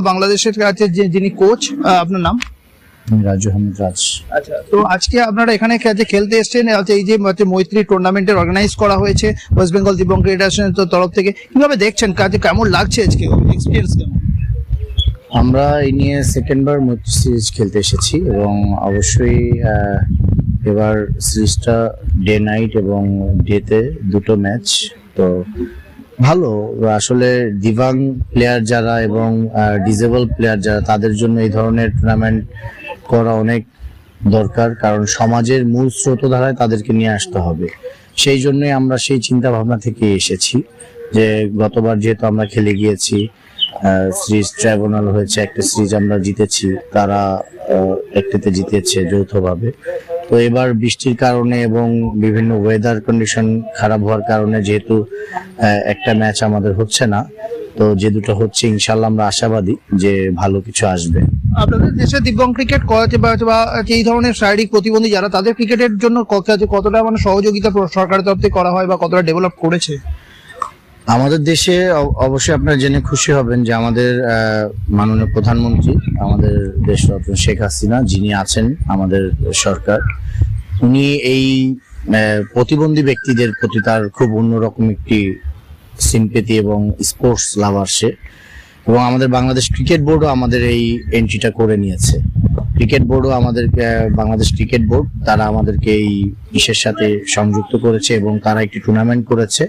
বাংলাদেশের কাছে যিনি কোচ, আপনার নাম? রাজু আহমেদ রাজ। আচ্ছা, তো আজকে আপনারা এখানে খেলতে এসেছেন, এই যে মৈত্রী টুর্নামেন্টের অর্গানাইজ করা হয়েছে ওয়েস্ট বেঙ্গল দিব্যাঙ্গ ফেডারেশনের তরফ থেকে, কিভাবে দেখছেন কাজে, কেমন লাগছে আজকে এক্সপিরিয়েন্স কেমন? আমরা এই নিয়ে সেকেন্ডবার মৈত্রী সিরিজ খেলতে এসেছি এবং অবশ্যই এবার সিরিজটা ডে নাইট এবং ডেতে দুটো ম্যাচ। তো ভালো, আসলে দিব্যাঙ্গ প্লেয়ার যারা এবং ডিসেবল প্লেয়ার যারা, তাদের জন্য এই ধরনের টুর্নামেন্ট করা অনেক দরকার, কারণ সমাজের মূল স্রোতধারায় তাদেরকে নিয়ে আসতে হবে। সেই জন্যই আমরা সেই চিন্তা ভাবনা থেকে এসেছি যে গতবার যেহেতু আমরা খেলে গিয়েছি, সিরিজ ট্রাইব্যুনাল হয়েছে, একটা সিরিজ আমরা জিতেছি, তারা একটাতে জিতেছে যৌথভাবে। তো এবার বৃষ্টির কারণে এবং বিভিন্ন ওয়েদার কন্ডিশন খারাপ হওয়ার কারণে যেহেতু একটা ম্যাচ আমাদের হচ্ছে না, তো যে দুটো হচ্ছে ইনশাল্লাহ আমরা আশাবাদী যে ভালো কিছু আসবে। আপনাদের দেশে দিব্যাঙ্গ ক্রিকেট করাতে বা এই ধরনের শারীরিক প্রতিবন্ধী যারা, তাদের ক্রিকেটের জন্য কতটা মানে সহযোগিতা সরকারের তরফ থেকে করা হয় বা কতটা ডেভেলপ করেছে? আমাদের দেশে অবশ্যই আপনারা জেনে খুশি হবেন যে আমাদের মাননীয় প্রধানমন্ত্রী, আমাদের দেশরত্ন শেখ হাসিনা, যিনি আছেন আমাদের সরকার, উনি এই প্রতিবন্ধী ব্যক্তিদের প্রতি তার খুব অন্যরকম একটি সিম্পেথি এবং স্পোর্টস লাভার সে, এবং আমাদের বাংলাদেশ ক্রিকেট বোর্ডও আমাদের এই এন্ট্রিটা করে নিয়েছে। ক্রিকেট বোর্ডও আমাদেরকে, বাংলাদেশ ক্রিকেট বোর্ড, তারা আমাদেরকে এই ইসের সাথে সংযুক্ত করেছে এবং তারা একটি টুর্নামেন্ট করেছে,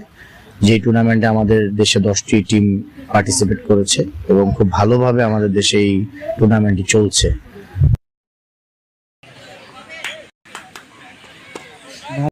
যে টুর্নামেন্টে আমাদের দেশে 10টি টিম পার্টিসিপেট করেছে এবং খুব ভালোভাবে আমাদের দেশে এই টুর্নামেন্টটি চলছে।